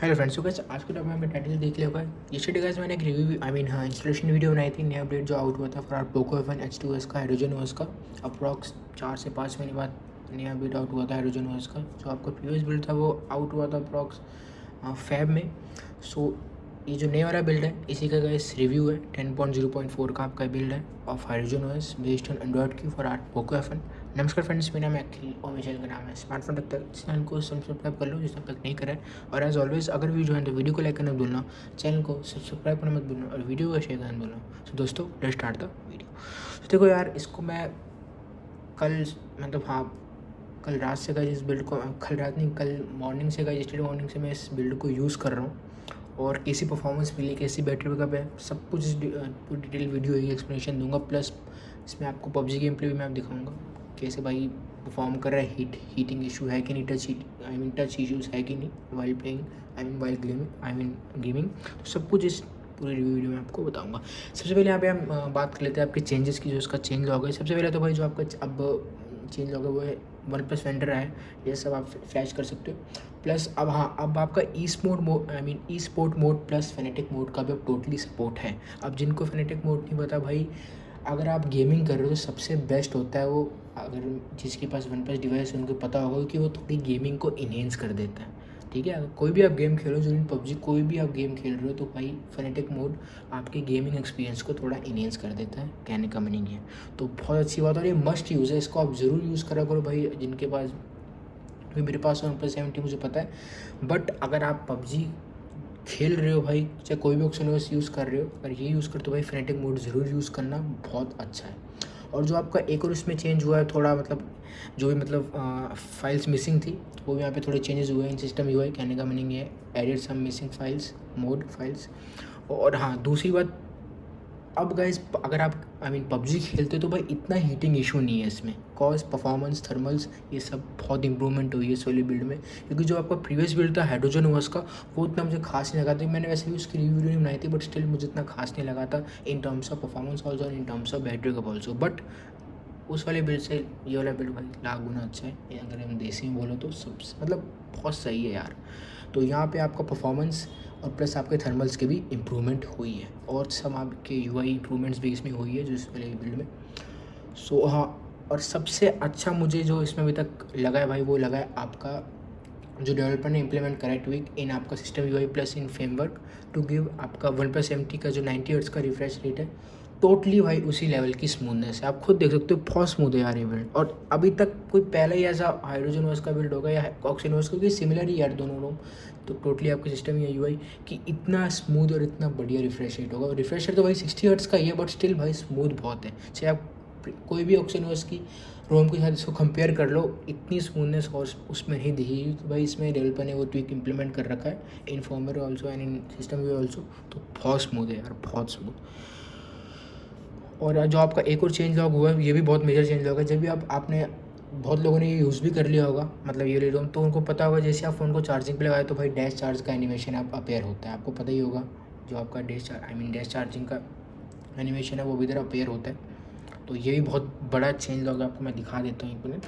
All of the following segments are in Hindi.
हेलो फ्रेंड्स, सो गाइस आज के टॉपिक में आपने टाइटल देख लिया होगा। यस्टरडे गाइस मैंने एक रिव्यू इंस्टॉलेशन वीडियो बनाई थी, नया अपडेट जो आउट हुआ था फॉर पोको F1 H2s का, हाइड्रोजन ओएस का। अप्रॉक्स 4 से 5 महीने बाद नया अपडेट आउट हुआ था हाइड्रोजन ओएस का। जो आपका प्रीवियस बिल्ड था वो आउट हुआ था अप्रॉक्स फेब में। सो ये जो नया वाला बिल्ड है इसी का गाइस रिव्यू है। 10.0.4 का आपका बिल्ड है of hydrogen OS based on Android Q for Poco F1। नमस्कार फ्रेंड्स, मेरा नाम है अखिल और मेरे चैनल का नाम है स्मार्टफोन तक तक। चैनल को सब्सक्राइब कर लो जिस तक नहीं करा है, और एज ऑलवेज अगर वीडियो है तो वीडियो को लाइक करना भूलना, चैनल को सब्सक्राइब करना मत भूलना और वीडियो को शेयर करना भूलना। तो दोस्तों लेट्स स्टार्ट द वीडियो। तो देखो यार, इसको मैं कल कल रात से इस बिल्ड को, कल रात नहीं कल मॉर्निंग से यस्टरडे मॉर्निंग से मैं इस बिल्ड को यूज़ कर रहा हूँ। और कैसी परफॉर्मेंस मिली, कैसी बैटरी बैकअप है, सब कुछ पूरी डिटेल वीडियो है, एक्सप्लेनेशन दूंगा। प्लस इसमें आपको पबजी गेम प्ले भी मैं दिखाऊंगा कैसे भाई परफॉर्म कर रहा है। हीटिंग इशू है कि नहीं, टच इशूज़ है कि नहीं वाइल प्लेइंग, वाइल गेमिंग। तो सब कुछ इस पूरी वीडियो में आपको बताऊंगा। सबसे पहले यहाँ पे हम बात कर लेते हैं आपके चेंजेस की, जो इसका चेंज लॉग है। सबसे पहले तो भाई जो आपका अब चेंज लॉग है वो है OnePlus वेंडर है, ये सब आप फ्लैश कर सकते हो। प्लस अब अब आपका e sport mode plus frenetic mode का भी अब टोटली सपोर्ट है। अब जिनको फेनेटिक मोड नहीं पता भाई, अगर आप गेमिंग कर रहे हो तो सबसे बेस्ट होता है वो, अगर जिसके पास OnePlus डिवाइस है उनको पता होगा कि वो थोड़ी गेमिंग को इन्हेंस कर देता है। ठीक है, अगर कोई भी आप गेम खेलो, जो पबजी कोई भी आप गेम खेल रहे हो, तो भाई फेनेटिक मोड आपके गेमिंग एक्सपीरियंस को थोड़ा इन्हेंस कर देता है, कहने का मीनिंग है। तो बहुत अच्छी बात, और ये मस्ट यूज़ है, इसको आप ज़रूर यूज़ करा करो भाई जिनके पास। क्योंकि मेरे पास OnePlus 7T मुझे पता है, बट अगर आप पबजी खेल रहे हो भाई, चाहे कोई भी ऑप्शन यूज़ कर रहे हो, अगर ये यूज़ करते हो भाई फेनेटिक मोड ज़रूर यूज़ करना, बहुत अच्छा है। और जो आपका एक और इसमें चेंज हुआ है थोड़ा, जो भी फाइल्स मिसिंग थी, तो वो यहाँ पे थोड़े चेंजेस हुए हैं इन सिस्टम UI, कहने का मीनिंग है added some missing files, mod files. और हाँ, दूसरी बात, अब गाइज अगर आप पबजी खेलते हो तो भाई इतना हीटिंग इशू नहीं है इसमें, कॉज परफॉर्मेंस थर्मल्स ये सब बहुत इंप्रूवमेंट हुई है इस वाली बिल्ड में। क्योंकि जो आपका प्रीवियस बिल्ड था हाइड्रोजन ओएस का, वो उतना मुझे खास नहीं लगा था। मैंने वैसे भी उसकी रिव्यू नहीं बनाई थी, बट स्टिल मुझे इतना खास नहीं लगा था in terms of performance also और in terms of battery backup also. But उस वाले बिल्ड से ये वाला बिल्ड भाई लाख गुना अच्छा है, अगर हम देसी में बोलो तो सब बहुत सही है यार। तो यहाँ पे आपका परफॉर्मेंस और प्लस आपके थर्मल्स की भी इम्प्रूवमेंट हुई है, और सब आपके UI इम्प्रूवमेंट्स भी इसमें हुई है जो इस वाले बिल्ड में। सो हाँ, और सबसे अच्छा मुझे जो इसमें अभी तक लगा है भाई, वो लगा है आपका जो डेवलपर ने इम्प्लीमेंट करा है ट्विक इन आपका system UI plus in framework to give आपका OnePlus 7T का जो 90 हर्ट्ज का रिफ्रेश रेट है, टोटली भाई उसी लेवल की स्मूथनेस है। आप खुद देख सकते हो, बहुत स्मूथ है यार ये बिल्ड। और अभी तक कोई पहले ही ऐसा हाइड्रोजन ओएस का बिल्ड होगा या ऑक्सीजन ओएस, क्योंकि सिमिलर ही यार दोनों रूम, तो टोटली आपके सिस्टम या UI कि इतना स्मूथ और इतना बढ़िया रिफ्रेश रेट होगा। रिफ्रेश रेट तो भाई 60 हर्ट्ज का ही है, बट स्टिल भाई स्मूथ बहुत है। चाहे आप कोई भी ऑक्सीजन ओएस की रोम के साथ इसको कंपेयर कर लो, इतनी स्मूथनेस और उसमें नहीं दिखी। तो भाई इसमें डेवलपर ने वो ट्विक इम्प्लीमेंट कर रखा है in firmware also and in system UI also, तो बहुत स्मूथ है यार, बहुत स्मूथ। और जो आपका एक और चेंज लॉग हुआ है, ये भी बहुत मेजर चेंज लॉग है। जब भी आपने बहुत लोगों ने ये यूज़ भी कर लिया होगा, मतलब ये ले लो, तो उनको पता होगा जैसे आप फ़ोन को चार्जिंग पे लगाए तो भाई डैश चार्ज का एनिमेशन आप अपेयर होता है, आपको पता ही होगा। जो आपका डैश चार्जिंग का एनिमेशन है वो भी इधर अपेयर होता है। तो ये भी बहुत बड़ा चेंज लॉग है, आपको मैं दिखा देता हूँ एक मिनट।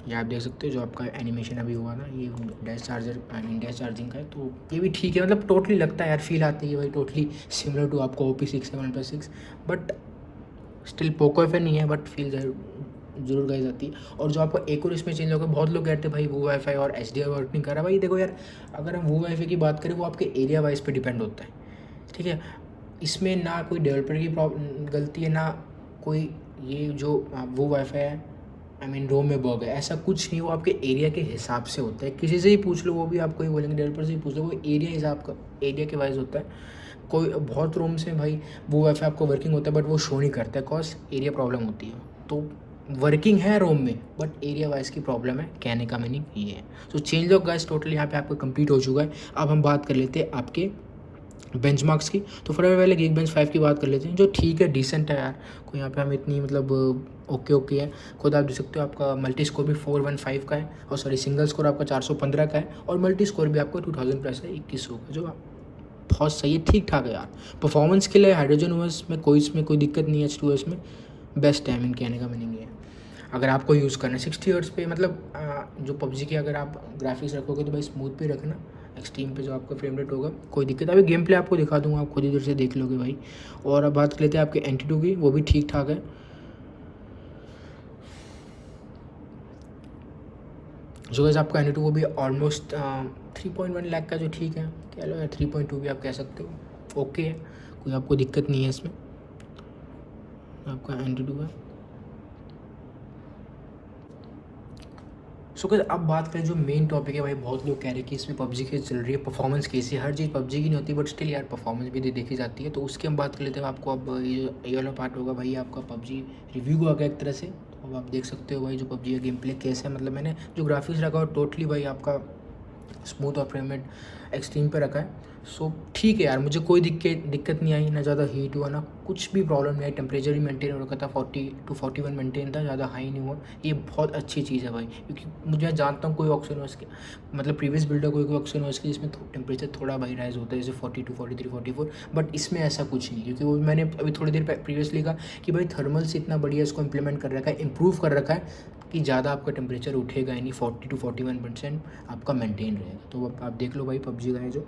ये आप देख सकते हो जो आपका एनिमेशन अभी हुआ ना, ये डैश चार्जिंग का है। तो ये भी ठीक है, मतलब टोटली लगता है यार, फील आती है भाई टोटली सिमिलर टू आपको OP6 OnePlus 6, but still Poco F नहीं है, बट फील जरूर गाइज आती है। और जो आपका एक और इसमें चेंज होगा, बहुत लोग कहते हैं भाई वो वाईफाई और HDR वर्क नहीं कर रहा। भाई देखो यार, अगर हम वो वाईफाई की बात करें, वो आपके एरिया वाइज पे डिपेंड होता है, ठीक है। इसमें ना कोई डेवलपर की गलती है, ना कोई ये जो वो वाईफाई है रोम में बग है, ऐसा कुछ नहीं। वो आपके एरिया के हिसाब से होता है, किसी से ही पूछ लो, वो भी आपको ही बोलेंगे, डेवलपर से ही पूछ लो, वो एरिया के वाइज होता है। कोई बहुत रूम से भाई वो वाईफाई आपको वर्किंग होता है, बट वो शो नहीं करता है, कॉज एरिया प्रॉब्लम होती है। तो वर्किंग है रोम में, बट एरिया वाइज की प्रॉब्लम है, कहने का मीनिंग ये है। So change of guys totally यहाँ पे आपका कंप्लीट हो चुका है। अब हम बात कर लेते हैं आपके बेंचमार्क्स की। तो फटाफट पहले Geekbench 5 की बात कर लेते हैं, जो ठीक है, डिसेंट है यार। कोई यहाँ पे हम इतनी ओके है। खुद आप देख सकते हो, आपका मल्टी स्कोर भी 415 का है, और सॉरी सिंगल स्कोर आपका 415 का है, और मल्टी स्कोर भी आपका 2000 प्लस है, 2100 का, जो बहुत सही है, ठीक ठाक है यार। परफॉर्मेंस के लिए हाइड्रोजन ओएस में कोई दिक्कत नहीं है, H2S में बेस्ट है, कहने का मीनिंग है। अगर आपको यूज़ करना है 60 हर्ट्ज़ पे, मतलब जो पबजी के अगर आप ग्राफिक्स रखोगे तो भाई स्मूथ पे रखना, एक्सट्रीम पे जो आपका फ्रेम रेट होगा कोई दिक्कत। अभी गेम प्ले आपको दिखा दूंगा, आप खुद इधर से देख लोगे भाई। और अब बात कर लेते हैं आपके NT2 की, वो भी ठीक ठाक है। जो गाइस आपका NT2 वो भी ऑलमोस्ट 3.1 लाख का, जो ठीक है, कह लो या 3.2 भी आप कह सकते हो, ओके है, कोई आपको दिक्कत नहीं है इसमें। आपका NT2 है। सो अब बात करें जो मेन टॉपिक है भाई, बहुत लोग कह रहे हैं कि इसमें पबजी की चल रही है, परफॉर्मेंस कैसी है। हर चीज़ पबजी की नहीं होती, बट स्टिल यार परफॉर्मेंस भी देखी जाती है, तो उसकी हम बात कर लेते हैं। आपको अब ये वाला पार्ट होगा भाई, आपका पबजी रिव्यू को आ गया एक तरह से। तो अब आप देख सकते हो भाई जो पबजी का गेम प्ले कैसा है, मतलब मैंने जो ग्राफिक्स रखा है टोटली भाई आपका स्मूथ और फ्रेम रेट एक्सट्रीम पे रखा है। सो ठीक है यार, मुझे कोई दिक्कत नहीं आई, ना ज़्यादा हीट हुआ ना कुछ भी प्रॉब्लम नहीं आई। टेम्परेचर भी मेंटेन हो रखा था, 40 to 41 मेंटेन था, ज़्यादा हाई नहीं हुआ। ये बहुत अच्छी चीज़ है भाई, क्योंकि मुझे जानता हूँ कोई ऑक्सीजन के मतलब प्रीवियस बिल्डर कोई ऑक्सीजन के जिसमें टेम्परेचर थोड़ा भाई राइज होता है, जैसे 42, 43, 44, बट इसमें ऐसा कुछ नहीं, क्योंकि वो मैंने अभी थोड़ी देर प्रीवियसली कहा कि भाई थर्मल से इतना बढ़िया इसको इम्प्लीमेंट कर रखा है, इम्प्रूव कर रखा है कि ज़्यादा आपका टेम्परेचर उठेगा ही नहीं, 40 to 41% आपका मेंटेन रहेगा। तो अब आप देख लो भाई पबजी का है जो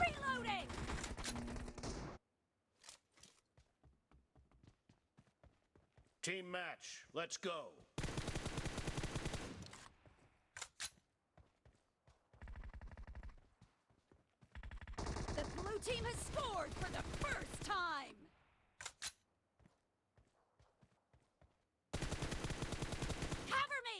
Reloading! Team match, let's go. The blue team has scored for the first time! Cover me!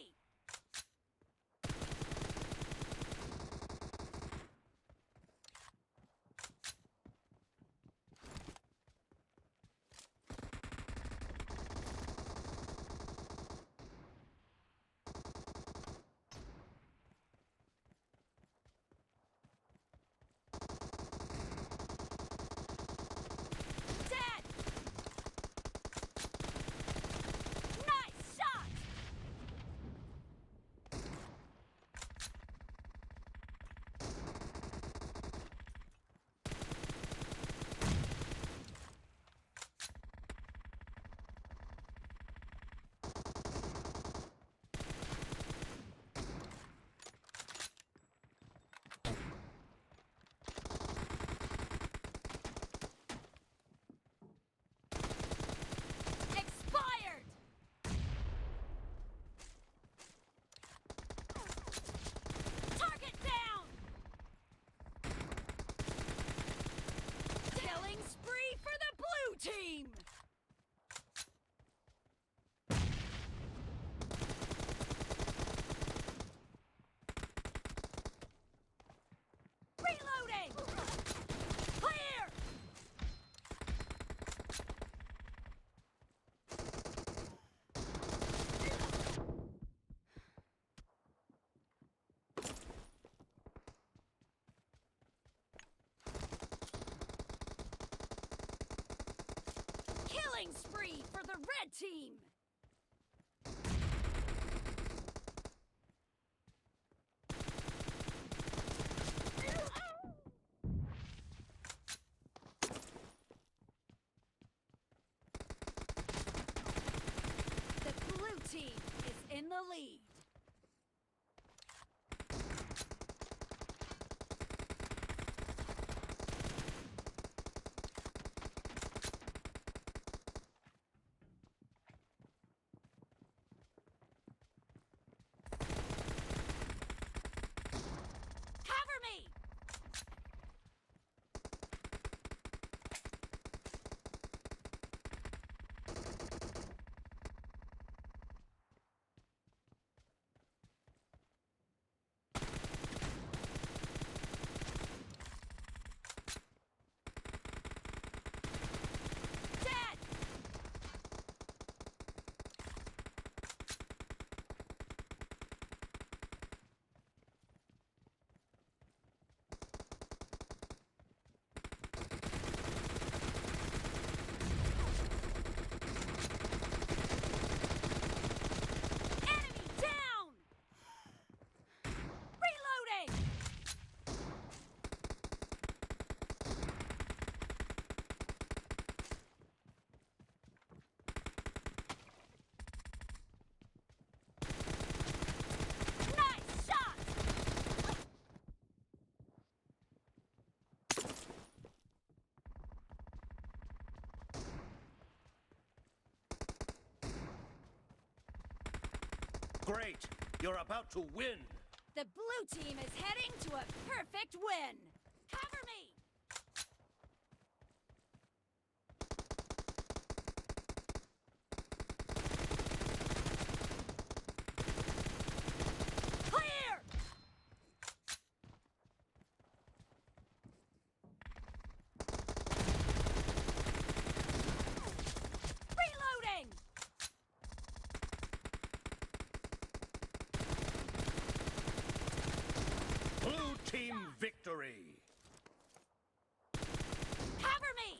Dead! Nice shot! Expired! Target down! Killing spree for the blue team! Reloading! Clear! Killing spree for the red team! The blue team is in the lead. Cover me! Great. You're about to win. The blue team is heading to a perfect win. Cover me! Clear! Reloading! Blue team victory. Cover me!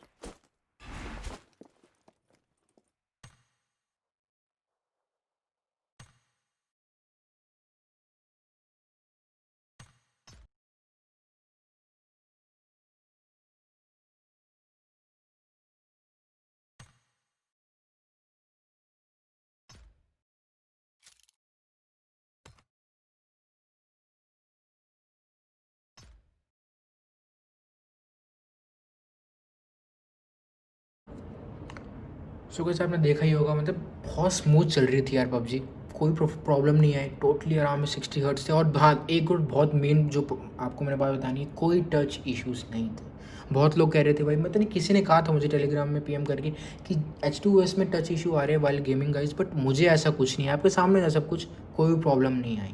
सो कैसे आपने देखा ही होगा, मतलब बहुत स्मूथ चल रही थी यार पबजी, कोई प्रॉब्लम नहीं आई, टोटली आराम में 60 हर्ट्ज थे। और हाँ, एक और बहुत मेन जो आपको मैंने बात बतानी है, कोई टच इश्यूज़ नहीं थे। बहुत लोग कह रहे थे भाई, मतलब नहीं, किसी ने कहा था मुझे टेलीग्राम में पीएम करके कि H2S में टच इशू आ रहे हैं वाइल गेमिंग गाइज, बट मुझे ऐसा कुछ नहीं है, आपके सामने था सब कुछ, कोई प्रॉब्लम नहीं आई।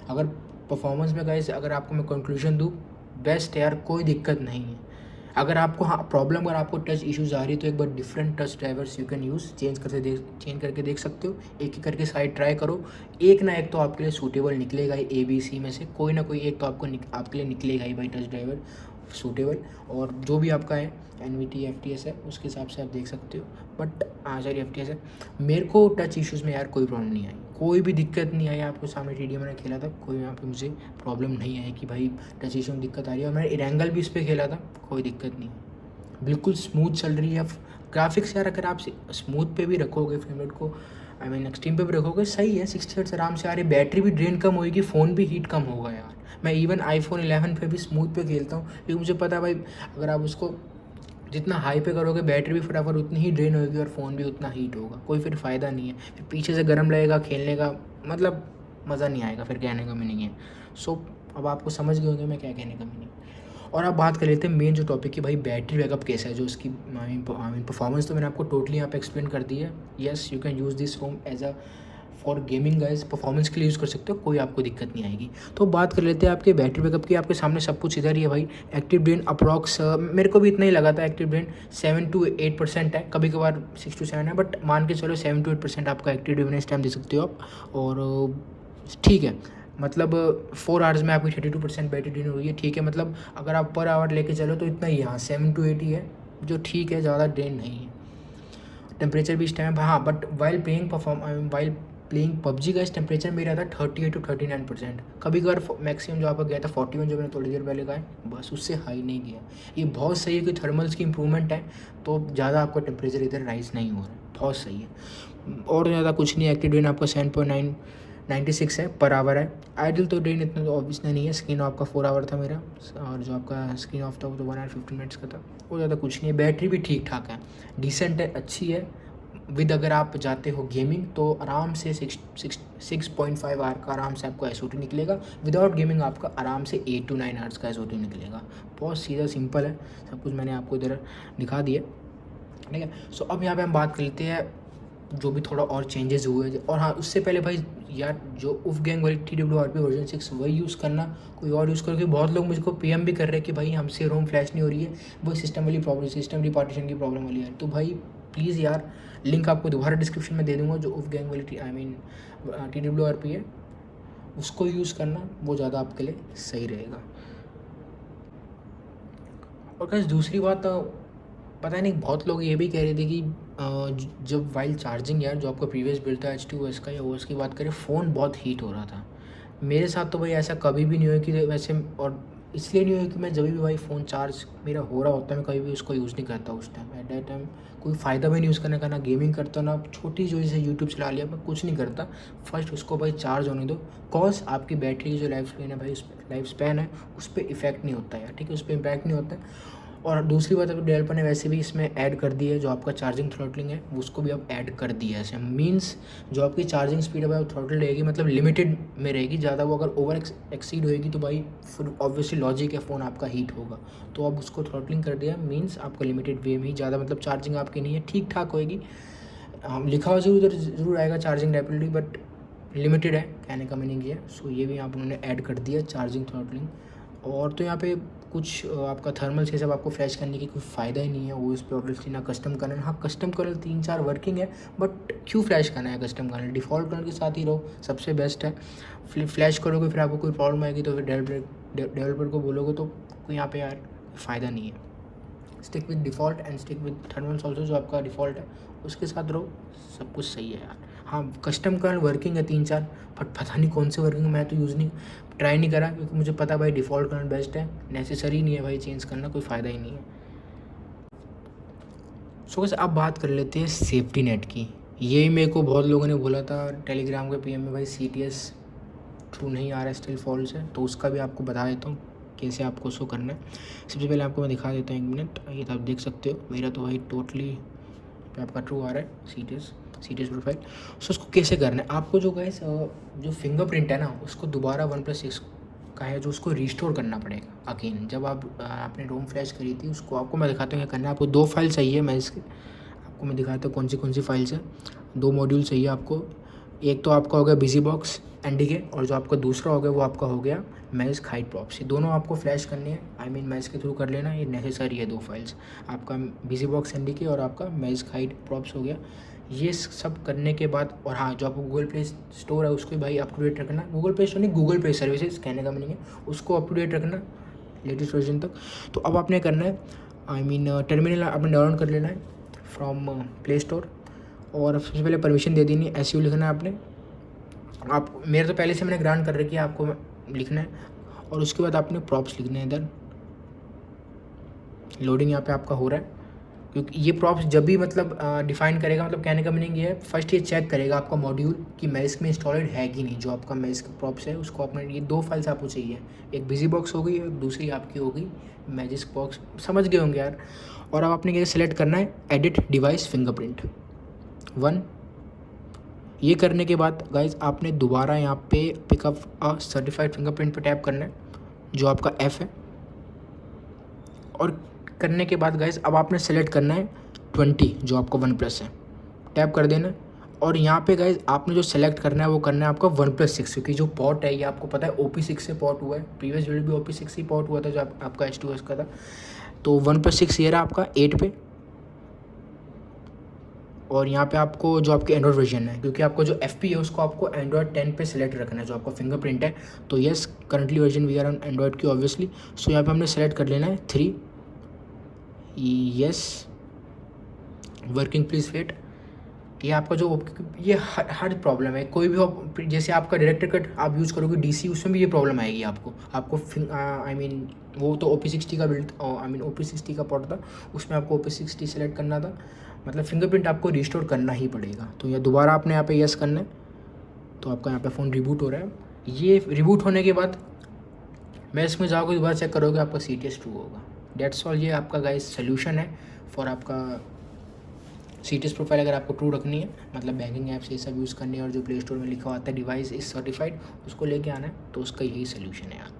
अगर परफॉर्मेंस में गाइज अगर आपको मैं कंक्लूजन दूँ, बेस्ट है यार, कोई दिक्कत नहीं है। अगर आपको हाँ प्रॉब्लम, अगर आपको टच इश्यूज़ आ रही है तो एक बार different touch drivers you can use, change करके देख सकते हो। एक एक करके साइड ट्राई करो, एक ना एक तो आपके लिए सूटेबल निकलेगा ही, ABC में से कोई ना कोई एक तो आपके लिए निकलेगा ही भाई टच ड्राइवर सूटेबल। और जो भी आपका है NVT FTS है उसके हिसाब से आप देख सकते हो। बट हाँ सॉरी FTS है, मेरे को टच इश्यूज़ में यार कोई प्रॉब्लम नहीं आई, कोई भी दिक्कत नहीं आई। आपको सामने TDM मैंने खेला था, कोई यहाँ पे मुझे प्रॉब्लम नहीं आई कि भाई टच इशू में दिक्कत आ रही है। और मैंने इरेंगल भी इस पर खेला था, कोई दिक्कत नहीं, बिल्कुल स्मूथ चल रही है। ग्राफिक्स यार अगर आप स्मूथ पे भी रखोगे फ्रेम रेट को, आई मीन एक्सट्रीम पे भी रखोगे, सही है, 60 हर्ट्ज आराम से आ रही है। बैटरी भी ड्रेन कम होगी, फ़ोन भी हीट कम होगा यार। मैं इवन iPhone 11 पे भी स्मूथ पे खेलता हूँ, क्योंकि मुझे पता है भाई अगर आप उसको जितना हाई पे करोगे बैटरी भी फटाफट उतनी ही ड्रेन होगी और फ़ोन भी उतना हीट होगा, कोई फिर फ़ायदा नहीं है। फिर पीछे से गर्म लगेगा खेलने का, मतलब मज़ा नहीं आएगा, फिर कहने का मीनिंग है। सो अब आपको समझ गए होंगे मैं क्या कहने का मीनिंग। और अब बात कर लेते हैं मेन जो टॉपिक की, भाई बैटरी बैकअप कैसा है, जो उसकी आई मीन परफॉर्मेंस तो मैंने आपको टोटली यहाँ पे एक्सप्लेन कर दी है। Yes, you can use this home as a for gaming guys, performance के लिए यूज़ कर सकते हो, कोई आपको दिक्कत नहीं आएगी। तो बात कर लेते हैं आपके बैटरी बैकअप की। आपके सामने सब कुछ इधर ही है भाई। एक्टिव ड्रेन अप्रॉक्स मेरे को भी इतना ही लगा था, एक्टिव ड्रेन 7 to 8% है, कभी कभार 6 to 7 है, बट मान के चलो 7 to 8% आपका एक्टिव ड्रेन इस टाइम दे सकते हो आप। और ठीक है, मतलब 4 आवर्स में आपकी 32% बैटरी ड्रेन हो रही है, ठीक है। मतलब अगर आप पर आवर लेके चलो तो इतना ही, हाँ 7 to 8 ही है, जो ठीक है, ज़्यादा ड्रेन नहीं है। टेम्परेचर भी इस टाइम हाँ, बट वाइल प्लेइंग पबजी का इस टेम्परेचर में रहा था 38 to 39%। कभी कभार मैक्सिमम जो आपका गया था 41, जो मैंने थोड़ी देर पहले कहा है, बस उससे हाई नहीं गया। ये बहुत सही है कि थर्मल्स की इंप्रूवमेंट है, तो ज़्यादा आपका टेम्परेचर इधर राइज नहीं हो रहा है, बहुत सही है। और ज़्यादा कुछ नहीं है, एक्टिव ड्रेन आपका 7.96 है, पर आवर है। आइडल तो ड्रेन इतना तो ऑब्वियस नहीं है, स्क्रीन ऑफ का 4 आवर था मेरा, और जो आपका स्क्रीन ऑफ था वो तो 1 hour 15 minutes का था, वो ज़्यादा कुछ नहीं है। बैटरी भी ठीक ठाक है, डिसेंट है, अच्छी है। विद अगर आप जाते हो गेमिंग तो आराम से 6.5 आवर का आराम से आपको SOT निकलेगा। विदाउट गेमिंग आपका आराम से 8 to 9 आवर्स का SOT निकलेगा। बहुत सीधा सिंपल है, सब कुछ मैंने आपको इधर दिखा दिया, ठीक है। सो अब यहाँ पे हम बात कर लेते हैं जो भी थोड़ा और चेंजेस हुए। और हाँ, उससे पहले भाई यार जो उफ गैंग वाली TWRP वर्जन 6 वही यूज़ करना, कोई और यूज़ करो, क्योंकि बहुत लोग मुझको PM भी कर रहे हैं कि भाई हमसे रोम फ्लैश नहीं हो रही है, वो सिस्टम वाली प्रॉब्लम, सिस्टम रिपार्टीशन की प्रॉब्लम वाली है। तो भाई प्लीज़ यार, लिंक आपको दोबारा डिस्क्रिप्शन में दे दूँगा, जो उफ गैंग वाली आई मीन TWRP है, उसको यूज़ करना, वो ज़्यादा आपके लिए सही रहेगा। और कैसे दूसरी बात, पता नहीं बहुत लोग ये भी कह रहे थे कि जब वाइल चार्जिंग यार, जो आपका प्रीवियस बिल्ड था H2S का या OS की बात करें, फ़ोन बहुत हीट हो रहा था। मेरे साथ तो भाई ऐसा कभी भी नहीं हुआ कि वैसे, और इसलिए नहीं हुआ कि मैं जब भी भाई फ़ोन चार्ज मेरा हो रहा होता है, मैं कभी भी उसको यूज़ नहीं करता उस टाइम। एट दैट टाइम कोई फ़ायदा भी नहीं यूज़ करने का, ना गेमिंग करता, ना छोटी जो जैसे यूट्यूब चला लिया, मैं कुछ नहीं करता। फर्स्ट उसको भाई चार्ज होने दो, कॉज आपकी बैटरी की जो लाइफ स्पैन है भाई, लाइफ स्पैन है उस पर इफेक्ट नहीं होता है यार, ठीक है, उस पर इम्पैक्ट नहीं होता है। और दूसरी बात, अभी डेवलपर ने वैसे भी इसमें ऐड कर दी है जो आपका चार्जिंग थ्रॉटलिंग है उसको भी अब ऐड कर दिया है। ऐसे मीन्स जो आपकी चार्जिंग स्पीड है थ्रॉटल रहेगी, मतलब लिमिटेड में रहेगी। ज़्यादा वो अगर ओवर एक्सीड होएगी तो भाई फिर ऑब्वियसली लॉजिक है फ़ोन आपका हीट होगा। तो अब उसको थ्रॉटलिंग कर दिया, मीन्स आपका लिमिटेड वे में ही ज़्यादा मतलब चार्जिंग आपकी नहीं है, ठीक ठाक होएगी। लिखा हुआ ज़रूर आएगा चार्जिंग रैपिडली, बट लिमिटेड है, कहने का मीनिंग ये है। सो ये भी आप उन्होंने ऐड कर दिया चार्जिंग थ्रॉटलिंग। और तो यहाँ पे कुछ आपका थर्मल से सब आपको फ्लैश करने की कोई फ़ायदा ही नहीं है। वो इस पर ऑब्वियसली ना कस्टम कर्नल, हाँ कस्टम कर्नल 3-4 वर्किंग है, बट क्यों फ्लैश करना है कस्टम कर्नल, डिफ़ॉल्ट कर्नल के साथ ही रहो, सबसे बेस्ट है। फ्लैश करोगे फिर आपको कोई प्रॉब्लम आएगी तो फिर डेवलपर को बोलोगे तो कोई यहाँ पे यार फ़ायदा नहीं है। Stick with default and stick with thermals also, जो आपका डिफ़ॉल्ट है उसके साथ रहो, सब कुछ सही है यार। हाँ कस्टम कर्नल वर्किंग है 3-4, बट पता नहीं कौन से वर्किंग, मैं तो यूज़ नहीं ट्राई नहीं करा क्योंकि मुझे पता भाई डिफ़ॉल्ट कर्नल बेस्ट है, नेसेसरी नहीं है भाई चेंज करना, कोई फ़ायदा ही नहीं है। सो वैसे अब बात कर लेते हैं सेफ्टी नेट की। यही मेरे को बहुत लोगों ने बोला था टेलीग्राम के पीएम में, भाई CTS ट्रू नहीं आ रहा है, स्टिल फॉल्स है, तो उसका भी आपको बता देता हूँ कैसे आपको शो करना है। सबसे पहले आपको मैं दिखा देता हूँ, 1 मिनट, ये तो आप देख सकते हो मेरा तो भाई टोटली पे आपका ट्रू आ रहा है CTS प्रोफाइल। सो उसको कैसे करना है आपको, जो गाइस जो फिंगरप्रिंट है ना उसको दोबारा 1+6 का है जो उसको रिस्टोर करना पड़ेगा अगेन। जब आप आपने रोम फ्लैश करी थी उसको आपको मैं दिखाता हूँ क्या करना है। आपको 2 फाइल चाहिए, मैं इसके आपको मैं दिखाता हूँ कौन सी फाइल्स है। 2 मॉड्यूल चाहिए आपको, एक तो आपका हो गया बिजी बॉक्स NDK और जो आपका दूसरा हो गया वो आपका हो गया मैजिक हाइड प्रॉप्स। ये दोनों आपको फ्लैश करनी है, आई मीन मैजिक के थ्रू कर लेना, ये नेसेसरी है 2 फाइल्स, आपका बिजी बॉक्स NDK और आपका मैजिक हाइड प्रॉप्स हो गया। ये सब करने के बाद, और हाँ जो आपको गूगल प्ले स्टोर है उसको भाई अप टू डेट रखना, गूगल प्ले स्टोर नहीं गूगल प्ले सर्विसेज कहने का मीनिंग है, उसको अप टू डेट रखना लेटेस्ट वर्जन तक। तो अब आपने करना है, आई मीन टर्मिनल आपने डाउनलोड कर लेना है फ्रॉम प्ले स्टोर, और सबसे पहले परमिशन दे देनी है, SU लिखना है आपने। आप मेरे तो पहले से मैंने ग्रांट कर रखी है, आपको लिखना है। और उसके बाद आपने प्रॉप्स लिखने हैं इधर, लोडिंग यहाँ पे आपका हो रहा है, क्योंकि ये प्रॉप्स जब भी मतलब डिफाइन करेगा, मतलब कहने का मीनिंग ये है, फर्स्ट ये चेक करेगा आपका मॉड्यूल कि मैजिक में इंस्टॉलेड है कि नहीं। जो आपका मैजिक प्रॉप्स है उसको आपने, ये 2 फाइल्स आपको चाहिए, एक बिजी बॉक्स हो गई और दूसरी आपकी होगी मैजिक बॉक्स, समझ गए होंगे यार। और अब आपने क्या सेलेक्ट करना है, एडिट डिवाइस फिंगरप्रिंट 1। ये करने के बाद गाइज आपने दोबारा यहाँ पे पिकअप अ सर्टिफाइड फिंगरप्रिंट पे टैप करना है जो आपका F है। और करने के बाद गाइज अब आपने सेलेक्ट करना है 20 जो आपका 1+ है, टैप कर देना। और यहाँ पे गाइज आपने जो सेलेक्ट करना है वो करना है आपका 1+6, क्योंकि जो पोर्ट है ये आपको पता है OP6 से पोर्ट हुआ है, प्रीवियस वीडियो भी OP6 ही पोर्ट हुआ था जो आपका H2S का था। तो 1+6 ये रहा आपका 8 पे। और यहाँ पे आपको जो आपकी एंड्रॉयड वर्जन है, क्योंकि आपको जो FP है उसको आपको एंड्रॉयड 10 पे सेलेक्ट रखना है जो आपका फिंगरप्रिंट है। तो yes currently version we are on Android की ऑब्वियसली। सो यहाँ पे हमने सेलेक्ट कर लेना है 3, येस वर्किंग प्लीज वेट। ये आपका जो ये हर प्रॉब्लम है, कोई भी हो, जैसे आपका डायरेक्टर कट आप यूज़ करोगे DC, उसमें भी ये प्रॉब्लम आएगी आपको आई मीन वो तो OP60 का बिल्ड, आई मीन OP60 का पोर्ट था, उसमें आपको OP60 सेलेक्ट करना था, मतलब फिंगरप्रिंट आपको रिस्टोर करना ही पड़ेगा। तो ये दोबारा आपने यहाँ पे यस करना है, तो आपका यहाँ पे फ़ोन रिबूट हो रहा है। ये रिबूट होने के बाद मैं इसमें जाओगे दोबारा चेक करोगे आपका CTS ट्रू होगा। डेट्स ऑल, ये आपका गाइस सोल्यूशन है फॉर आपका CTS प्रोफाइल। अगर आपको ट्रू रखनी है, मतलब बैंकिंग ऐप्स ये सब यूज़ करनी है, और जो प्ले स्टोर में लिखा हुआ आता है डिवाइस इज सर्टिफाइड उसको लेके आना है, तो उसका यही सोल्यूशन है यार।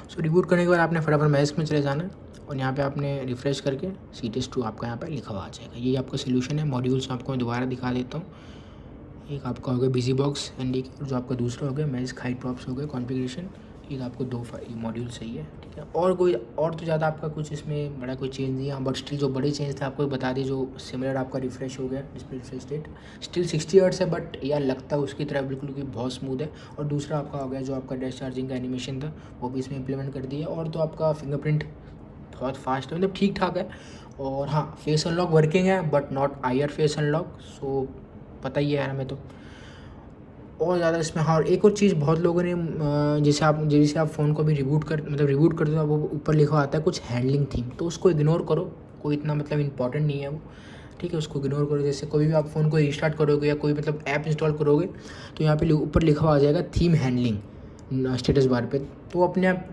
सो रिबूट करने के बाद आपने फटाफट मैजिक में चले जाना है, और यहाँ पे आपने रिफ़्रेश करके CTS ट्रू आपका यहाँ पे लिखा हुआ आ जाएगा। यही आपका सोल्यूशन है। मॉड्यूल्स आपको मैं दोबारा दिखा देता हूँ। एक आपका हो गया बिजी बॉक्स NDK, और जो आपका दूसरा हो गया मैजिक हाइड प्रॉप्स हो गया कॉन्फ़िगरेशन। एक आपको 2 मॉड्यूल चाहिए, ठीक है। और तो ज़्यादा आपका कुछ इसमें बड़ा कोई चेंज नहीं है, बट स्टिल जो बड़े चेंज थे आपको बता दी। जो सिमिलर आपका रिफ्रेश हो गया, display refresh rate still 60 hertz है, बट यार लगता है उसकी तरह बिल्कुल कि बहुत स्मूथ है। और दूसरा आपका हो गया जो आपका डैश चार्जिंग का एनिमेशन था वो भी इसमें इंप्लीमेंट कर दिया। और तो आपका फिंगरप्रिंट बहुत फास्ट है, मतलब ठीक ठाक है। और हाँ फेस अनलॉक वर्किंग है, but not IR face unlock, so पता ही है हमें तो। और ज़्यादा इसमें हाँ, और एक और चीज़ बहुत लोगों ने जैसे आप फ़ोन को भी रिबूट कर दो, वो ऊपर लिखा आता है कुछ हैंडलिंग थीम, तो उसको इग्नोर करो, कोई इतना मतलब इंपॉर्टेंट नहीं है वो, ठीक है। उसको इग्नोर करो। जैसे कोई भी आप फ़ोन को रिस्टार्ट करोगे या कोई मतलब ऐप इंस्टॉल करोगे, तो यहाँ पे ऊपर लिखा हुआ आ जाएगा थीम हैंडलिंग स्टेटस बार पे, तो अपने आप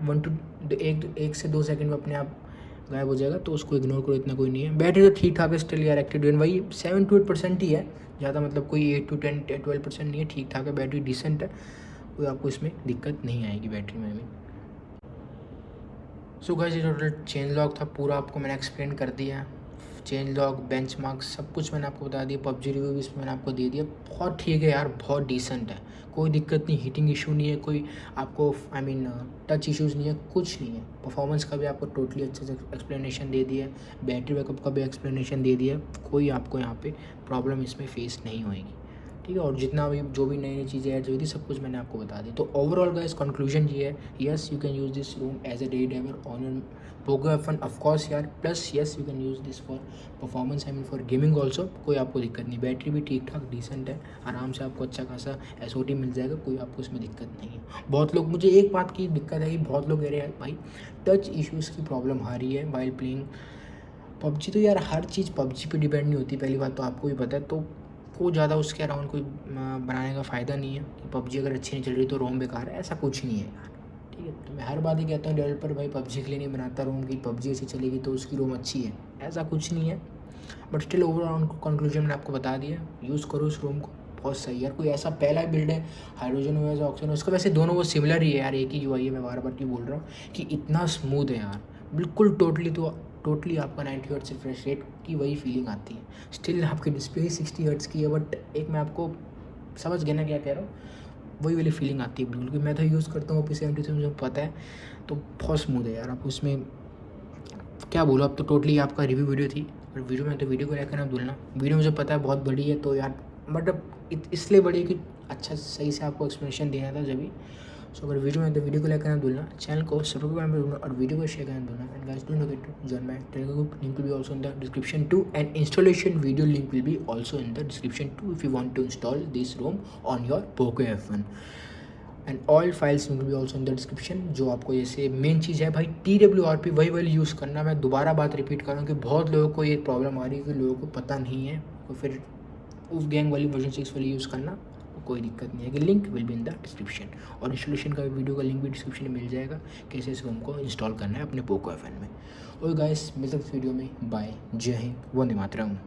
एक से 2 सेकंड में अपने आप गायब हो जाएगा, तो उसको इग्नोर करो, इतना कोई नहीं है। बैटरी तो ठीक ठाक है स्टिल यार, एक्टिव वही 7 to 8% ही है, ज़्यादा मतलब कोई 8 to 10 12% नहीं है, ठीक ठाक है, बैटरी डिसेंट है, कोई आपको इसमें दिक्कत नहीं आएगी बैटरी में भी। सो गाइस ये टोटल चेंज लॉग था, पूरा आपको मैंने एक्सप्लेन कर दिया। चेंज लॉग, बेंचमार्क सब कुछ मैंने आपको बता दिया। पबजी रिव्यू भी इसमें मैंने आपको दे दिया। बहुत ठीक है यार, बहुत डिसेंट है, कोई दिक्कत नहीं, हीटिंग इशू नहीं है, कोई आपको टच इश्यूज़ नहीं है, कुछ नहीं है। परफॉर्मेंस का भी आपको टोटली अच्छे से एक्सप्लेनेशन दे दिया है, बैटरी बैकअप का भी एक्सप्लेनेशन दे दिया है, कोई आपको यहाँ पे प्रॉब्लम इसमें फेस नहीं होएगी, ठीक है। और जितना भी जो भी नई नई चीज़ें ऐड हुई थी सब कुछ मैंने आपको बता दी। तो ओवरऑल गाइस कंक्लूजन ये है, yes you can use this ROM as a daily driver on your Poco F1 of course यार, plus yes you can use this for performance, for gaming also, कोई आपको दिक्कत नहीं। बैटरी भी ठीक ठाक डिसेंट है, आराम से आपको अच्छा खासा SOT मिल जाएगा, कोई आपको इसमें दिक्कत नहीं है। बहुत लोग, मुझे एक बात की दिक्कत है कि बहुत लोग कह रहे हैं भाई टच इश्यूज़ की प्रॉब्लम आ रही है वाइल प्लेइंग पबजी। तो यार हर चीज़ पबजी पे डिपेंड नहीं होती, पहली बात तो आपको भी पता है, तो को ज़्यादा उसके अराउंड कोई बनाने का फ़ायदा नहीं है कि पबजी अगर अच्छी नहीं चल रही तो रोम बेकार है, ऐसा कुछ नहीं है यार, ठीक है। तो मैं हर बात ही कहता हूँ डेवलपर भाई पबजी के लिए नहीं बनाता रोम की, पबजी ऐसी चलेगी तो उसकी रोम अच्छी है, ऐसा कुछ नहीं है। बट स्टिल ओवरऑल कंक्लूजन मैंने आपको बता दिया, यूज़ करो उस रोम को, बहुत सही यार। कोई ऐसा पहला बिल्ड है हाइड्रोजन ओएस ऑक्सीजन, उसका वैसे दोनों वो सिमिलर ही है यार, एक ही UI है, मैं बार बार क्यों बोल रहा हूँ कि इतना स्मूथ है यार, बिल्कुल टोटली आपका 90 हर्ट्ज रिफ्रेश रेट की वही फीलिंग आती है। स्टिल आपकी डिस्प्ले 60 हर्ट्ज की है, बट एक मैं आपको समझ गया ना क्या कह रहा हूँ, वही वाली फीलिंग आती है बिल्कुल। मैं तो यूज़ करता हूँ OP73, मुझे पता है, तो बहुत स्मूथ है यार। आप उसमें क्या बोलो, अब तो टोटली आपका रिव्यू वीडियो थी, और वीडियो में तो वीडियो को लेकर ना भूलना, वीडियो मुझे पता है बहुत बड़ी है तो यार, बट अब इसलिए बड़ी है कि अच्छा सही से आपको एक्सप्लेनेशन देना था जब भी। सो अगर वीडियो में तो वीडियो को लेकर ना भूलना, चैनल को सब्सक्राइब करना भूलना, और वीडियो को शेयर करना भूलना। And guys don't forget to join my Telegram group, link will be also in the description too, and installation video link will be also in the description too if you want to install this ROM on your Poco F1, and all files will be also in the description. जो आपको जैसे मेन चीज़ है भाई TWRP वही वाली यूज़ करना। मैं दोबारा बात रिपीट कर रहा हूँ कि बहुत लोगों को ये प्रॉब्लम आ रही है कि लोगों को पता नहीं है, तो फिर उस गैंग वाली वर्जन 6 वाली यूज़ करना, कोई दिक्कत नहीं है कि link will be in the description, और इंस्टॉलेशन का वीडियो का लिंक भी डिस्क्रिप्शन में मिल जाएगा, कैसे इस रोम को इंस्टॉल करना है अपने पोको F1 में। और गाइस मिलते हैं इस वीडियो में, बाय, जय हिंद, वंदे मातरम।